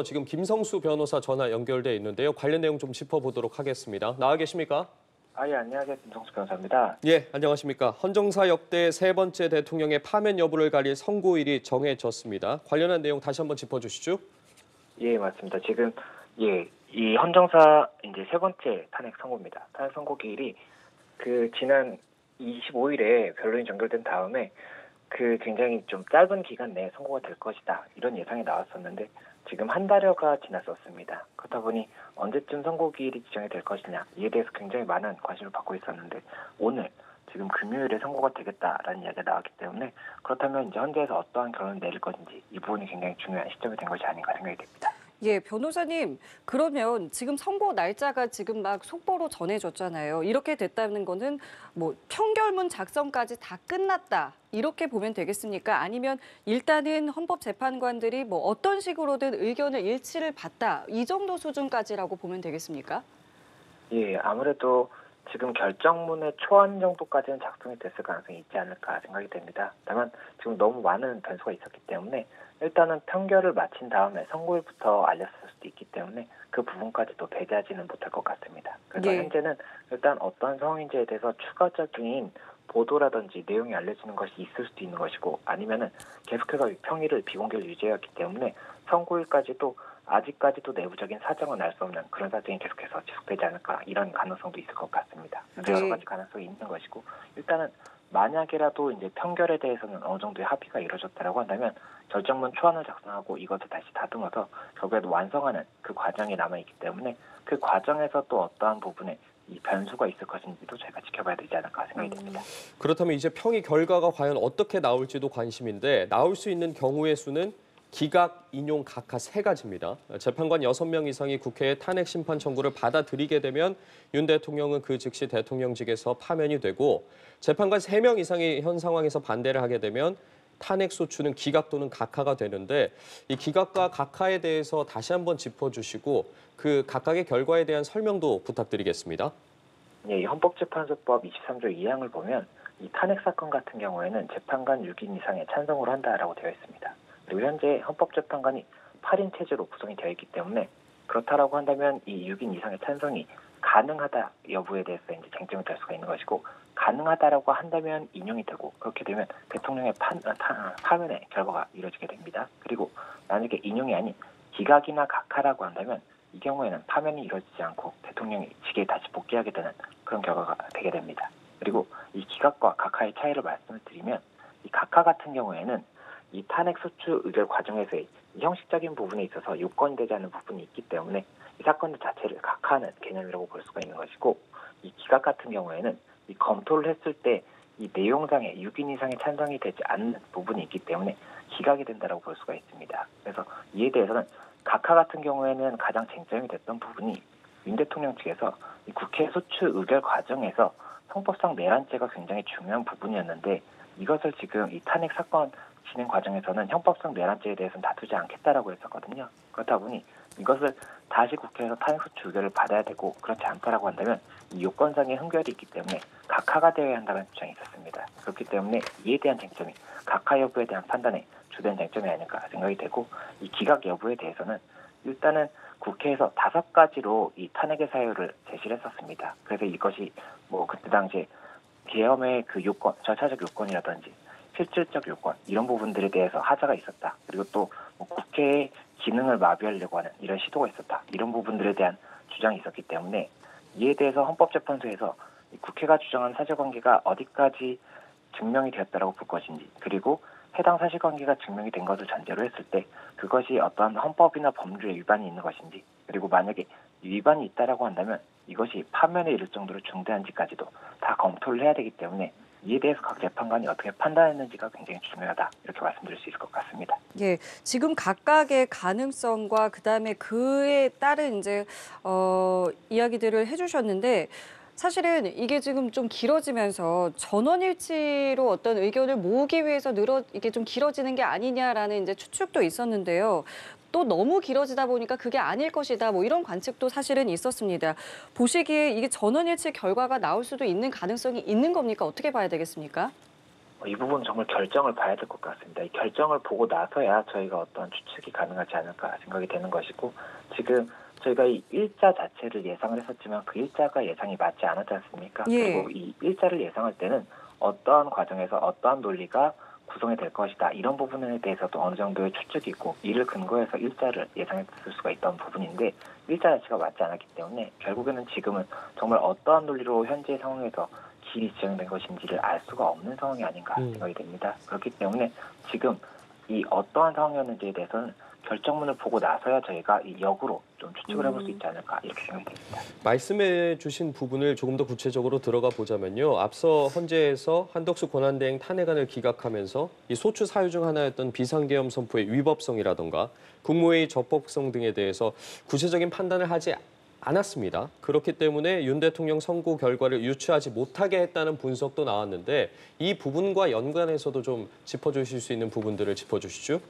지금 김성수 변호사 전화 연결돼 있는데요. 관련 내용 좀 짚어보도록 하겠습니다. 나와 계십니까? 예, 안녕하세요. 김성수 변호사입니다. 예, 안녕하십니까. 헌정사 역대 세 번째 대통령의 파면 여부를 가릴 선고일이 정해졌습니다. 관련한 내용 다시 한번 짚어주시죠. 예, 맞습니다. 지금 이 헌정사 이제 세 번째 탄핵 선고입니다. 탄핵 선고 기일이 지난 25일에 변론이 종결된 다음에 굉장히 좀 짧은 기간 내에 선고가 될 것이다, 이런 예상이 나왔었는데 지금 한 달여가 지났었습니다. 그렇다 보니 언제쯤 선고 기일이 지정이 될 것이냐, 이에 대해서 굉장히 많은 관심을 받고 있었는데 오늘 지금 금요일에 선고가 되겠다라는 이야기가 나왔기 때문에, 그렇다면 이제 헌재에서 어떠한 결론을 내릴 것인지 이 부분이 굉장히 중요한 시점이 된 것이 아닌가 생각이 됩니다. 예, 변호사님, 그러면 지금 선고 날짜가 지금 막 속보로 전해졌잖아요. 이렇게 됐다는 거는 뭐 평결문 작성까지 다 끝났다, 이렇게 보면 되겠습니까? 아니면 일단은 헌법재판관들이 뭐 어떤 식으로든 의견을 일치를 봤다, 이 정도 수준까지라고 보면 되겠습니까? 예, 아무래도 지금 결정문의 초안 정도까지는 작성이 됐을 가능성이 있지 않을까 생각이 됩니다. 다만 지금 너무 많은 변수가 있었기 때문에 일단은 판결을 마친 다음에 선고일부터 알렸을 수도 있기 때문에 그 부분까지도 배제하지는 못할 것 같습니다. 그래서 예. 현재는 일단 어떤 상황인지에 대해서 추가적인 보도라든지 내용이 알려지는 것이 있을 수도 있는 것이고, 아니면은 계속해서 평일을 비공개를 유지해왔기 때문에 선고일까지도 아직까지도 내부적인 사정은 알 수 없는 그런 사정이 계속해서 지속되지 않을까, 이런 가능성도 있을 것 같습니다. 그래서 네. 여러 가지 가능성이 있는 것이고, 일단은 만약이라도 이제 판결에 대해서는 어느 정도의 합의가 이루어졌다라고 한다면 결정문 초안을 작성하고 이것을 다시 다듬어서 결국에도 완성하는 그 과정이 남아있기 때문에 그 과정에서 또 어떠한 부분에 이 변수가 있을 것인지도 저희가 지켜봐야 되지 않을까 생각이 됩니다. 그렇다면 이제 평의 결과가 과연 어떻게 나올지도 관심인데, 나올 수 있는 경우의 수는 기각, 인용 각하 세 가지입니다. 재판관 6명 이상이 국회의 탄핵 심판 청구를 받아들이게 되면 윤 대통령은 그 즉시 대통령직에서 파면이 되고, 재판관 3명 이상이 현 상황에서 반대를 하게 되면 탄핵 소추는 기각 또는 각하가 되는데, 이 기각과 각하에 대해서 다시 한번 짚어주시고 그 각각의 결과에 대한 설명도 부탁드리겠습니다. 예, 이 헌법재판소법 23조 2항을 보면 이 탄핵 사건 같은 경우에는 재판관 6인 이상의 찬성으로 한다라고 되어 있습니다. 그리고 현재 헌법재판관이 8인 체제로 구성이 되어 있기 때문에 그렇다라고 한다면 이 6인 이상의 찬성이 가능하다 여부에 대해서 이제 쟁점이 될 수가 있는 것이고, 가능하다라고 한다면 인용이 되고, 그렇게 되면 대통령의 파면의 결과가 이루어지게 됩니다. 그리고 만약에 인용이 아닌 기각이나 각하라고 한다면 이 경우에는 파면이 이루어지지 않고 대통령이 직에 다시 복귀하게 되는 그런 결과가 되게 됩니다. 그리고 이 기각과 각하의 차이를 말씀을 드리면, 이 각하 같은 경우에는 이 탄핵 소추 의결 과정에서의 이 형식적인 부분에 있어서 요건이 되지 않는 부분이 있기 때문에 이 사건 자체를 각하하는 개념이라고 볼 수가 있는 것이고, 이 기각 같은 경우에는 이 검토를 했을 때 이 내용상에 6인 이상의 찬성이 되지 않는 부분이 있기 때문에 기각이 된다라고 볼 수가 있습니다. 그래서 이에 대해서는 각하 같은 경우에는 가장 쟁점이 됐던 부분이 윤 대통령 측에서 이 국회 소추 의결 과정에서 형법상 내란죄가 굉장히 중요한 부분이었는데, 이것을 지금 이 탄핵 사건 진행 과정에서는 형법상 내란죄에 대해서는 다투지 않겠다라고 했었거든요. 그렇다 보니 이것을 다시 국회에서 탄핵 소추 의결을 받아야 되고, 그렇지 않다라고 한다면 이 요건상의 흠결이 있기 때문에 각하가 되어야 한다는 주장이 있었습니다. 그렇기 때문에 이에 대한 쟁점이 각하 여부에 대한 판단에 주된 쟁점이 아닐까 생각이 되고, 이 기각 여부에 대해서는 일단은 국회에서 5가지로 이 탄핵의 사유를 제시를 했었습니다. 그래서 이것이 뭐 그때 당시에 계엄의 그 요건, 절차적 요건이라든지 실질적 요건, 이런 부분들에 대해서 하자가 있었다. 그리고 또 뭐 국회의 기능을 마비하려고 하는 이런 시도가 있었다. 이런 부분들에 대한 주장이 있었기 때문에 이에 대해서 헌법재판소에서 국회가 주장한 사실관계가 어디까지 증명이 되었다라고 볼 것인지, 그리고 해당 사실관계가 증명이 된 것을 전제로 했을 때 그것이 어떠한 헌법이나 법률에 위반이 있는 것인지, 그리고 만약에 위반이 있다라고 한다면 이것이 파면에 이를 정도로 중대한지까지도 다 검토를 해야 되기 때문에 이에 대해서 각 재판관이 어떻게 판단했는지가 굉장히 중요하다, 이렇게 말씀드릴 수 있을 것 같습니다. 예, 지금 각각의 가능성과 그다음에 그에 따른 이제 이야기들을 해주셨는데, 사실은 이게 지금 좀 길어지면서 전원일치로 어떤 의견을 모으기 위해서 이게 좀 길어지는 게 아니냐라는 이제 추측도 있었는데요. 또 너무 길어지다 보니까 그게 아닐 것이다, 뭐 이런 관측도 사실은 있었습니다. 보시기에 이게 전원일치 결과가 나올 수도 있는 가능성이 있는 겁니까? 어떻게 봐야 되겠습니까? 이 부분 정말 결정을 봐야 될 것 같습니다. 이 결정을 보고 나서야 저희가 어떤 추측이 가능하지 않을까 생각이 되는 것이고, 지금 저희가 이 일자 자체를 예상을 했었지만 그 일자가 예상이 맞지 않았지 않습니까? 예. 그리고 이 일자를 예상할 때는 어떠한 과정에서 어떠한 논리가 구성이 될 것이다. 이런 부분에 대해서도 어느 정도의 추측이 있고 이를 근거해서 일자를 예상했을 수가 있던 부분인데, 일자 자체가 맞지 않았기 때문에 결국에는 지금은 정말 어떠한 논리로 현재 상황에서 길이 지정된 것인지를 알 수가 없는 상황이 아닌가 생각이 됩니다. 그렇기 때문에 지금 이 어떠한 상황이었는지에 대해서는 결정문을 보고 나서야 저희가 이 역으로 좀 추측을 해볼 수 있지 않을까 이렇게 생각이 됩니다. 말씀해 주신 부분을 조금 더 구체적으로 들어가 보자면요. 앞서 헌재에서 한덕수 권한대행 탄핵안을 기각하면서 이 소추 사유 중 하나였던 비상계엄 선포의 위법성이라던가 국무회의 적법성 등에 대해서 구체적인 판단을 하지 않았습니다. 그렇기 때문에 윤 대통령 선고 결과를 유추하지 못하게 했다는 분석도 나왔는데, 이 부분과 연관해서도 좀 짚어주실 수 있는 부분들을 짚어주시죠.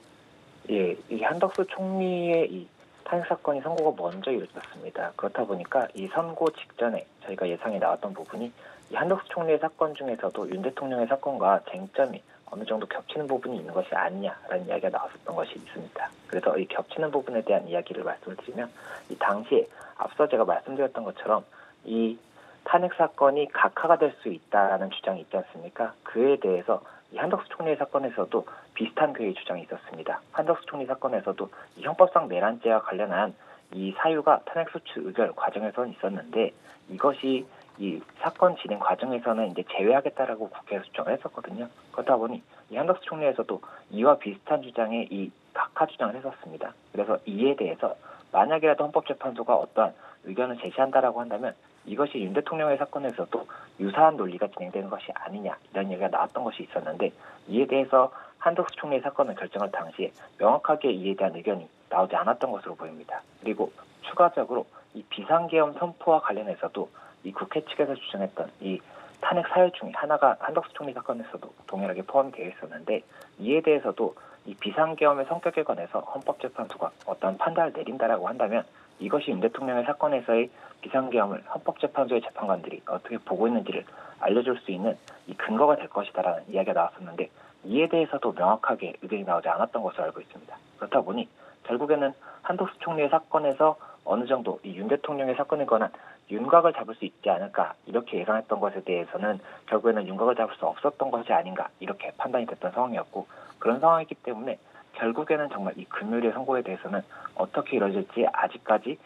예, 이 한덕수 총리의 이 탄핵 사건이 선고가 먼저 이루어졌습니다. 그렇다 보니까 이 선고 직전에 저희가 예상이 나왔던 부분이 이 한덕수 총리의 사건 중에서도 윤 대통령의 사건과 쟁점이 어느 정도 겹치는 부분이 있는 것이 아니냐라는 이야기가 나왔었던 것이 있습니다. 그래서 이 겹치는 부분에 대한 이야기를 말씀을 드리면, 이 당시에 앞서 제가 말씀드렸던 것처럼 이 탄핵 사건이 각하가 될 수 있다라는 주장이 있지 않습니까? 그에 대해서 이 한덕수 총리의 사건에서도 비슷한 괴의 주장이 있었습니다. 한덕수 총리 사건에서도 이 형법상 내란죄와 관련한 이 사유가 탄핵 소추 의결 과정에서는 있었는데, 이것이 이 사건 진행 과정에서는 이제 제외하겠다라고 국회에서 주장을 했었거든요. 그렇다 보니 이 한덕수 총리에서도 이와 비슷한 주장에 이 각하 주장을 했었습니다. 그래서 이에 대해서 만약이라도 헌법재판소가 어떠한 의견을 제시한다라고 한다면 이것이 윤 대통령의 사건에서도 유사한 논리가 진행되는 것이 아니냐, 이런 얘기가 나왔던 것이 있었는데, 이에 대해서 한덕수 총리의 사건을 결정할 당시에 명확하게 이에 대한 의견이 나오지 않았던 것으로 보입니다. 그리고 추가적으로 이 비상계엄 선포와 관련해서도 이 국회 측에서 주장했던 이 탄핵 사유 중에 하나가 한덕수 총리 사건에서도 동일하게 포함이 되어 있었는데, 이에 대해서도 이 비상계엄의 성격에 관해서 헌법재판소가 어떤 판단을 내린다라고 한다면 이것이 윤 대통령의 사건에서의 비상계엄을 헌법재판소의 재판관들이 어떻게 보고 있는지를 알려줄 수 있는 이 근거가 될 것이다라는 이야기가 나왔었는데, 이에 대해서도 명확하게 의견이 나오지 않았던 것으로 알고 있습니다. 그렇다 보니 결국에는 한덕수 총리의 사건에서 어느 정도 이 윤 대통령의 사건에 관한 윤곽을 잡을 수 있지 않을까 이렇게 예상했던 것에 대해서는 결국에는 윤곽을 잡을 수 없었던 것이 아닌가 이렇게 판단이 됐던 상황이었고, 그런 상황이기 때문에 결국에는 정말 이 금요일의 선고에 대해서는 어떻게 이루어질지 아직까지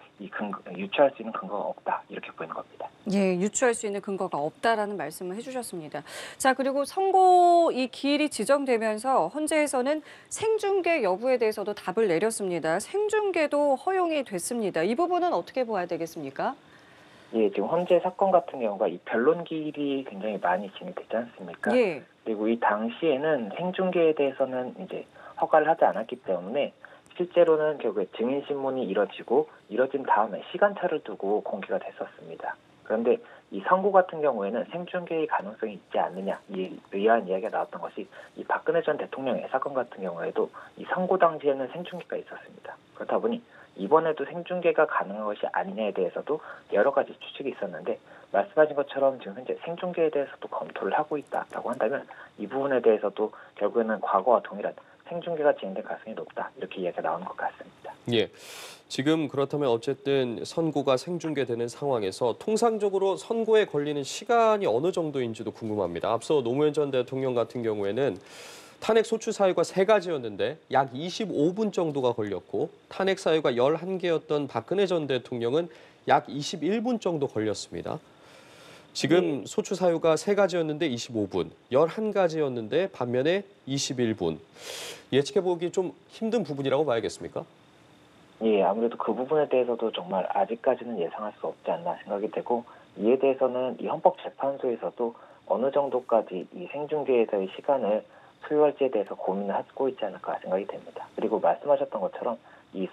유추할 수 있는 근거가 없다 이렇게 보이는 겁니다. 예, 유추할 수 있는 근거가 없다라는 말씀을 해주셨습니다. 자, 그리고 선고 이 기일이 지정되면서 헌재에서는 생중계 여부에 대해서도 답을 내렸습니다. 생중계도 허용이 됐습니다. 이 부분은 어떻게 봐야 되겠습니까? 예, 지금 헌재 사건 같은 경우가 이 변론 기일이 굉장히 많이 진행되지 않습니까? 예. 그리고 이 당시에는 생중계에 대해서는 이제 허가를 하지 않았기 때문에 실제로는 결국에 증인신문이 이뤄진 다음에 시간차를 두고 공개가 됐었습니다. 그런데 이 선고 같은 경우에는 생중계의 가능성이 있지 않느냐 이러한 이야기가 나왔던 것이 이 박근혜 전 대통령의 사건 같은 경우에도 이 선고 당시에는 생중계가 있었습니다. 그렇다 보니 이번에도 생중계가 가능한 것이 아니냐에 대해서도 여러 가지 추측이 있었는데, 말씀하신 것처럼 지금 현재 생중계에 대해서도 검토를 하고 있다라고 한다면 이 부분에 대해서도 결국에는 과거와 동일한 생중계가 진행될 가능성이 높다 이렇게 이야기가 나오는 것 같습니다. 예. 지금 그렇다면 어쨌든 선고가 생중계되는 상황에서 통상적으로 선고에 걸리는 시간이 어느 정도인지도 궁금합니다. 앞서 노무현 전 대통령 같은 경우에는 탄핵 소추 사유가 3가지였는데 약 25분 정도가 걸렸고, 탄핵 사유가 11개였던 박근혜 전 대통령은 약 21분 정도 걸렸습니다. 지금 소추 사유가 3가지였는데 25분, 11가지였는데 반면에 21분. 예측해보기 좀 힘든 부분이라고 봐야겠습니까? 예, 아무래도 그 부분에 대해서도 정말 아직까지는 예상할 수 없지 않나 생각이 되고, 이에 대해서는 이 헌법재판소에서도 어느 정도까지 이 생중계에서의 시간을 소요할지에 대해서 고민을 하고 있지 않을까 생각이 됩니다. 그리고 말씀하셨던 것처럼 이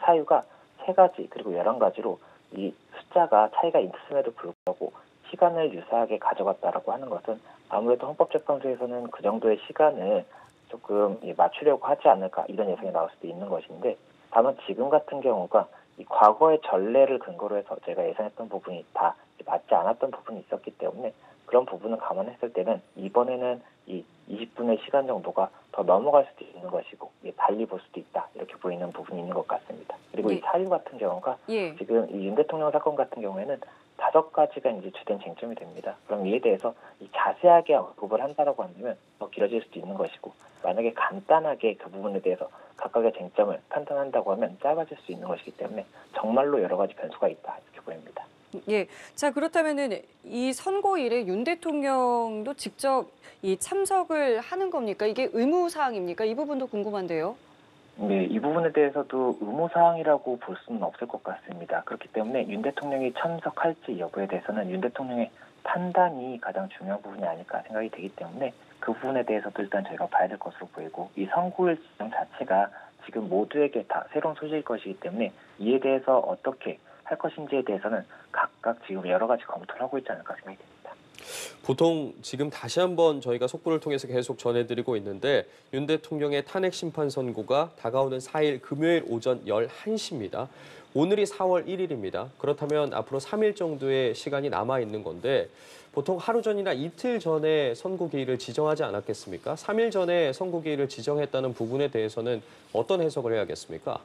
사유가 3가지 그리고 11가지로 이 숫자가 차이가 있음에도 불구하고 시간을 유사하게 가져갔다라고 하는 것은 아무래도 헌법재판소에서는 그 정도의 시간을 조금 맞추려고 하지 않을까 이런 예상이 나올 수도 있는 것인데, 다만 지금 같은 경우가 이 과거의 전례를 근거로 해서 제가 예상했던 부분이 다 맞지 않았던 부분이 있었기 때문에 그런 부분을 감안했을 때는 이번에는 이 20분의 시간 정도가 더 넘어갈 수도 있는 것이고 달리 볼 수도 있다 이렇게 보이는 부분이 있는 것 같습니다. 그리고 네. 이 사유 같은 경우가 예. 지금 이 윤 대통령 사건 같은 경우에는 5가지가 이제 주된 쟁점이 됩니다. 그럼 이에 대해서 이 자세하게 언급을 한다라고 한다면 더 길어질 수도 있는 것이고 만약에 간단하게 그 부분에 대해서 각각의 쟁점을 판단한다고 하면 짧아질 수 있는 것이기 때문에 정말로 여러 가지 변수가 있다 이렇게 보입니다. 예. 자, 그렇다면은 이 선고일에 윤 대통령도 직접 이 참석을 하는 겁니까? 이게 의무 사항입니까? 이 부분도 궁금한데요. 네, 이 부분에 대해서도 의무사항이라고 볼 수는 없을 것 같습니다. 그렇기 때문에 윤 대통령이 참석할지 여부에 대해서는 윤 대통령의 판단이 가장 중요한 부분이 아닐까 생각이 되기 때문에 그 부분에 대해서도 일단 저희가 봐야 될 것으로 보이고 이 선고일 지정 자체가 지금 모두에게 다 새로운 소식일 것이기 때문에 이에 대해서 어떻게 할 것인지에 대해서는 각각 지금 여러 가지 검토를 하고 있지 않을까 생각이 됩니다. 보통 지금 다시 한번 저희가 속보를 통해서 계속 전해드리고 있는데 윤 대통령의 탄핵 심판 선고가 다가오는 4일 금요일 오전 11시입니다. 오늘이 4월 1일입니다. 그렇다면 앞으로 3일 정도의 시간이 남아 있는 건데 보통 하루 전이나 이틀 전에 선고 기일을 지정하지 않았겠습니까? 3일 전에 선고 기일을 지정했다는 부분에 대해서는 어떤 해석을 해야겠습니까?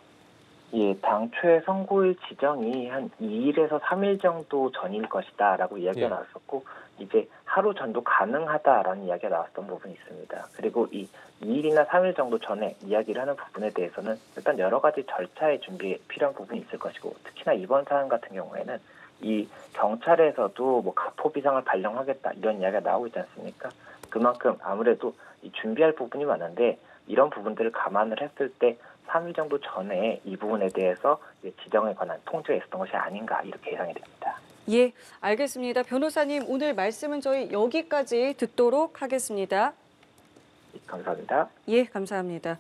예, 당초에 선고일 지정이 한 2일에서 3일 정도 전일 것이다라고 이야기가 예. 나왔었고 이제 하루 전도 가능하다라는 이야기가 나왔던 부분이 있습니다. 그리고 이 2일이나 3일 정도 전에 이야기를 하는 부분에 대해서는 일단 여러 가지 절차의 준비에 필요한 부분이 있을 것이고 특히나 이번 사안 같은 경우에는 이 경찰에서도 뭐 가포 비상을 발령하겠다 이런 이야기가 나오고 있지 않습니까? 그만큼 아무래도 이 준비할 부분이 많은데 이런 부분들을 감안을 했을 때 3일 정도 전에 이 부분에 대해서 지정에 관한 통지가 있었던 것이 아닌가 이렇게 예상이 됩니다. 예, 알겠습니다. 변호사님, 오늘 말씀은 저희 여기까지 듣도록 하겠습니다. 감사합니다. 예, 감사합니다.